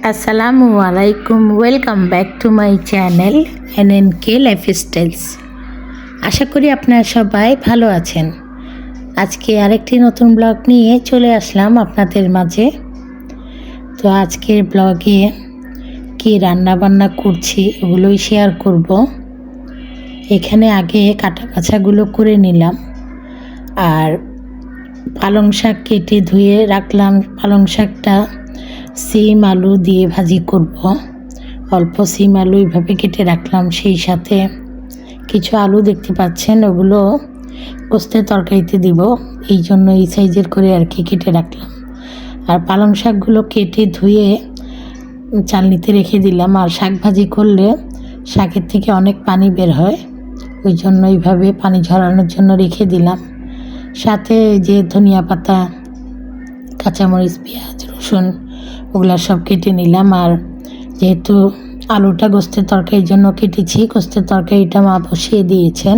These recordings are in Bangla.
আসসালামু আলাইকুম, welcome back to my channel NNK lifestyles. আশা করি আপনারা সবাই ভালো আছেন। আজকে আরেকটি নতুন ব্লগ নিয়ে চলে আসলাম আপনাদের মাঝে। তো আজকের ব্লগে কি রান্না বান্না করছি ওগুলোই শেয়ার করব। এখানে আগে কাটা বাছাগুলো করে নিলাম, আর পালং শাক কেটে ধুয়ে রাখলাম। পালং শাকটা সিম আলু দিয়ে ভাজি করব। অল্প সিম আলু এইভাবে কেটে রাখলাম, সেই সাথে কিছু আলু দেখতে পাচ্ছেন, ওগুলো গোস্তের তরকারিতে দিব, এই জন্য এই সাইজের করে আর কি কেটে রাখলাম। আর পালং শাকগুলো কেটে ধুয়ে চালনিতে রেখে দিলাম। আর শাক ভাজি করলে শাকের থেকে অনেক পানি বের হয়, ওই জন্য এইভাবে পানি ঝরানোর জন্য রেখে দিলাম। সাথে যে ধনিয়া পাতা, কাঁচামরিচ, পেঁয়াজ, রসুন ওগুলা সব কেটে নিলাম। আর যেহেতু আলুটা গোস্তের তরকারির জন্য কেটেছি, গোস্তের তরকারিটা মা বসিয়ে দিয়েছেন,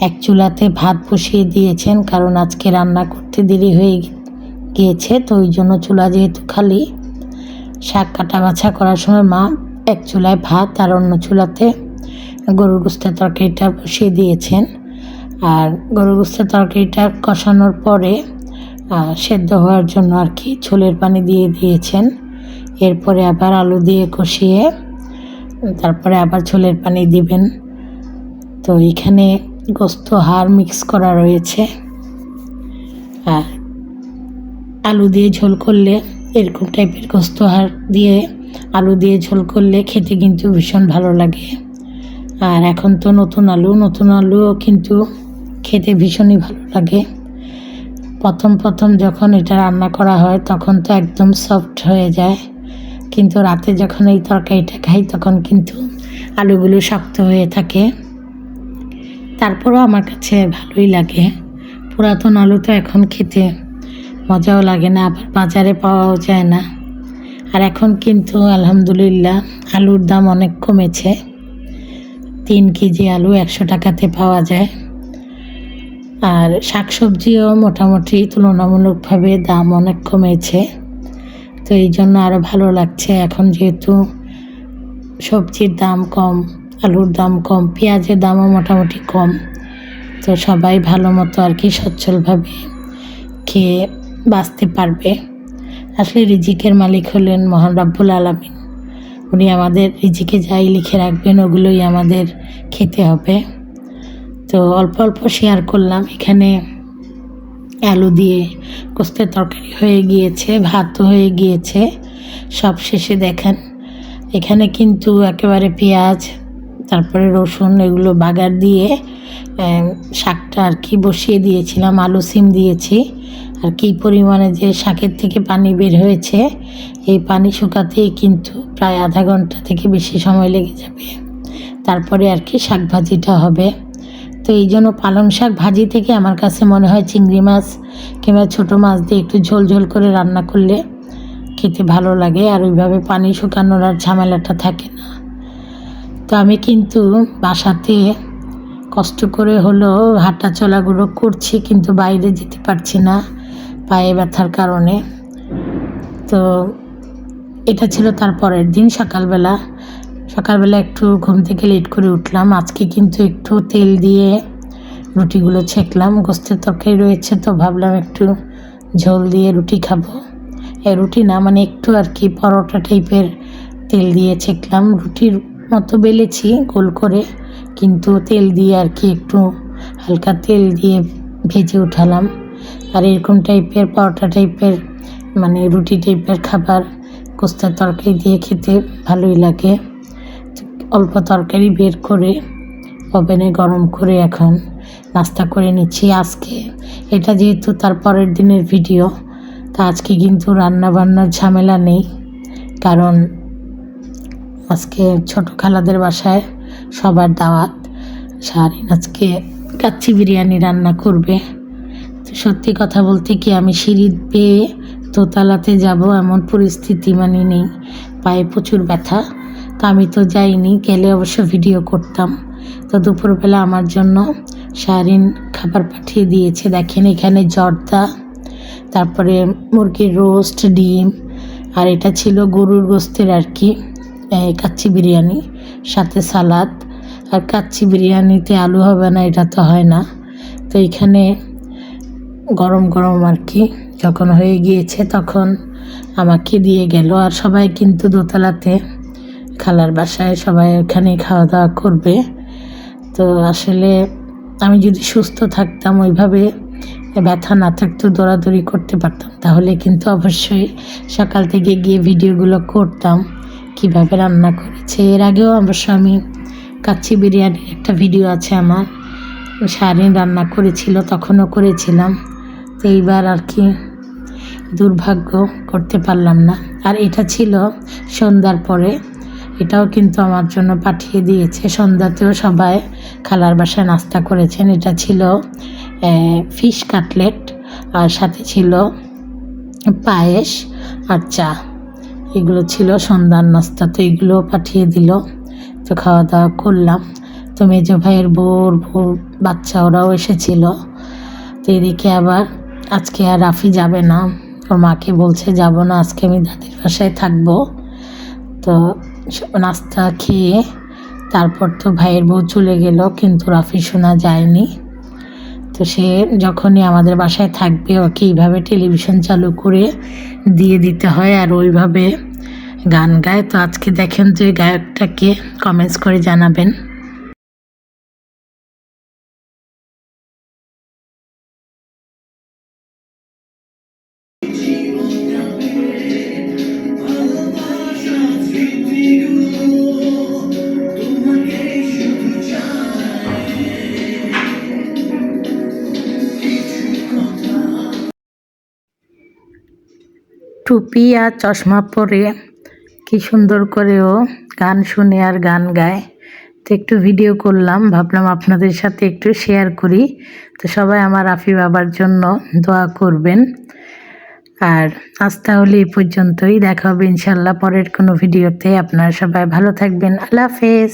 এক চুলাতে ভাত বসিয়ে দিয়েছেন, কারণ আজকে রান্না করতে দেরি হয়ে গিয়েছে। তো ওই জন্য চুলা যেহেতু খালি, শাক কাটা বাছা করার সময় মা এক চুলায় ভাত আর অন্য চুলাতে গরুর গোস্তের তরকারিটা বসিয়ে দিয়েছেন। আর গরুর গোস্তের তরকারিটা কষানোর পরে সেদ্ধ হওয়ার জন্য আর কি ঝোলের পানি দিয়ে দিয়েছেন। এরপরে আবার আলু দিয়ে কষিয়ে তারপরে আবার ঝোলের পানি দিবেন। তো এখানে গোস্ত হাড় মিক্স করা রয়েছে। আর আলু দিয়ে ঝোল করলে, এরকম টাইপের গোস্ত হাড় দিয়ে আলু দিয়ে ঝোল করলে খেতে কিন্তু ভীষণ ভালো লাগে। আর এখন তো নতুন আলুও কিন্তু খেতে ভীষণই ভালো লাগে। প্রথম যখন এটা রান্না করা হয় তখন তো একদম সফট হয়ে যায়, কিন্তু রাতে যখন এই তরকারিটা খাই তখন কিন্তু আলুগুলো শক্ত হয়ে থাকে। তারপরেও আমার কাছে ভালোই লাগে। পুরাতন আলু তো এখন খেতে মজাও লাগে না, আবার বাজারে পাওয়াও যায় না। আর এখন কিন্তু আলহামদুলিল্লাহ আলুর দাম অনেক কমেছে। 3 কেজি আলু 100 টাকাতে পাওয়া যায়। আর শাকসবজিও মোটামুটি তুলনামূলকভাবে দাম অনেক কমেছে। তো এই জন্য আরও ভালো লাগছে এখন, যেহেতু সবজির দাম কম, আলুর দাম কম, পেঁয়াজের দামও মোটামুটি কম। তো সবাই ভালো মতো আর কি সচ্ছলভাবে খেয়ে বাঁচতে পারবে। আসলে রিজিকের মালিক হলেন মহান রব্বুল আলামিন। উনি আমাদের রিজিকে যাই লিখে রাখবেন ওগুলোই আমাদের খেতে হবে। তো অল্প অল্প শেয়ার করলাম। এখানে আলু দিয়ে গোস্তের তরকারি হয়ে গিয়েছে, ভাতও হয়ে গিয়েছে। সব শেষে দেখেন এখানে কিন্তু একেবারে পেঁয়াজ, তারপরে রসুন এগুলো বাগার দিয়ে শাকটা আর কি বসিয়ে দিয়েছিলাম। আলু সিম দিয়েছি। আর কী পরিমাণে যে শাকের থেকে পানি বের হয়েছে, এই পানি শুকাতেই কিন্তু প্রায় আধা ঘন্টা থেকে বেশি সময় লেগে যাবে। তারপরে আর কি শাক ভাজিটা হবে। তো এই জন্য পালং শাক ভাজি থেকে আমার কাছে মনে হয় চিংড়ি মাছ কিংবা ছোটো মাছ দিয়ে একটু ঝোল ঝোল করে রান্না করলে খেতে ভালো লাগে, আর ওইভাবে পানি শুকানোর আর ঝামেলাটা থাকে না। তো আমি কিন্তু বাসাতে কষ্ট করে হলো হাঁটা চলাগুলো করছি, কিন্তু বাইরে যেতে পারছি না পায়ে ব্যথার কারণে। তো এটা ছিল তার পরের দিন সকালবেলা একটু ঘুম থেকে লেট করে উঠলাম। আজকে কিন্তু একটু তেল দিয়ে রুটিগুলো ছেঁকলাম। গোস্তের তরকারি রয়েছে তো ভাবলাম একটু ঝোল দিয়ে রুটি খাবো। রুটি না, মানে একটু আর কি পরোটা টাইপের তেল দিয়ে ছেঁকলাম। রুটির মতো বেলেছি গোল করে, কিন্তু তেল দিয়ে আর কি একটু হালকা তেল দিয়ে ভেজে উঠালাম। আর এরকম টাইপের পরোটা টাইপের মানে রুটি টাইপের খাবার গোস্তের তরকারি দিয়ে খেতে ভালোই লাগে। অল্প তরকারি বের করে ওভেনে গরম করে এখন নাস্তা করে নিচ্ছি। আজকে এটা যেহেতু তার পরের দিনের ভিডিও, তা আজকে কিন্তু রান্না বান্নার ঝামেলা নেই, কারণ আজকে ছোটো খালাদের বাসায় সবার দাওয়াত। শাহরিন আজকে কাচ্চি বিরিয়ানি রান্না করবে। তো সত্যি কথা বলতে কি, আমি সিঁড়ি পেয়ে দোতলাতে যাব এমন পরিস্থিতি মানে নেই, পায়ে প্রচুর ব্যথা। তো আমি তো যাইনি, গেলে অবশ্য ভিডিও করতাম। তো দুপুরবেলা আমার জন্য শাহরিন খাবার পাঠিয়ে দিয়েছে। দেখেন এখানে জর্দা, তারপরে মুরগির রোস্ট, ডিম, আর এটা ছিল গরুর গোস্তের আর কি কাচ্চি বিরিয়ানি, সাথে সালাদ। আর কাচ্চি বিরিয়ানিতে আলু হবে না, এটা তো হয় না। তো এখানে গরম গরম আর কি যখন হয়ে গিয়েছে তখন আমাকে দিয়ে গেল। আর সবাই কিন্তু দোতলাতে খালার বাসায় সবাই ওখানে খাওয়া দাওয়া করবে। তো আসলে আমি যদি সুস্থ থাকতাম, ওইভাবে ব্যথা না থাকতো, দৌড়াদৌড়ি করতে পারতাম, তাহলে কিন্তু অবশ্যই সকাল থেকে গিয়ে ভিডিওগুলো করতাম কিভাবে রান্না করেছে। এর আগেও অবশ্য আমি কাচ্চি বিরিয়ানির একটা ভিডিও আছে আমার, সারিন রান্না করেছিল, তখনও করেছিলাম। তো এইবার আর কি দুর্ভাগ্য করতে পারলাম না। আর এটা ছিল সন্ধ্যার পরে, এটাও কিন্তু আমার জন্য পাঠিয়ে দিয়েছে। সন্ধ্যাতেও সবাই খালার বাসায় নাস্তা করেছেন। এটা ছিল ফিশ কাটলেট, আর সাথে ছিল পায়েস আর চা। এগুলো ছিল সন্ধ্যার নাস্তা। তো এগুলোও পাঠিয়ে দিল। তো খাওয়া দাওয়া করলাম। তো মেজো ভাইয়ের বউর বাচ্চা ওরাও এসেছিল। তো এদিকে আবার আজকে আর রাফি যাবে না, ওর মাকে বলছে যাব না, আজকে আমি দাদির বাসায় থাকবো। তো নাস্তা খেয়ে তারপর তো ভাইয়ের বউ চলে গেল, কিন্তু রাফি শোনা যায়নি। তো সে যখনই আমাদের বাসায় থাকবে ওকে এইভাবে টেলিভিশন চালু করে দিয়ে দিতে হয়, আর ওইভাবে গান গায়। তো আজকে দেখেন তো এই গায়কটাকে, কমেন্টস করে জানাবেন। টুপি আর চশমা পরে কি সুন্দর করে ও গান শুনে আর গান গায়। তো একটু ভিডিও করলাম, ভাবলাম আপনাদের সাথে একটু শেয়ার করি। তো সবাই আমার রাফি বাবার জন্য দোয়া করবেন। আর আজ তাহলে এই পর্যন্তই, দেখা হবে ইনশাল্লাহ পরের কোনো ভিডিওতে। আপনারা সবাই ভালো থাকবেন। আল্লাহ হাফেজ।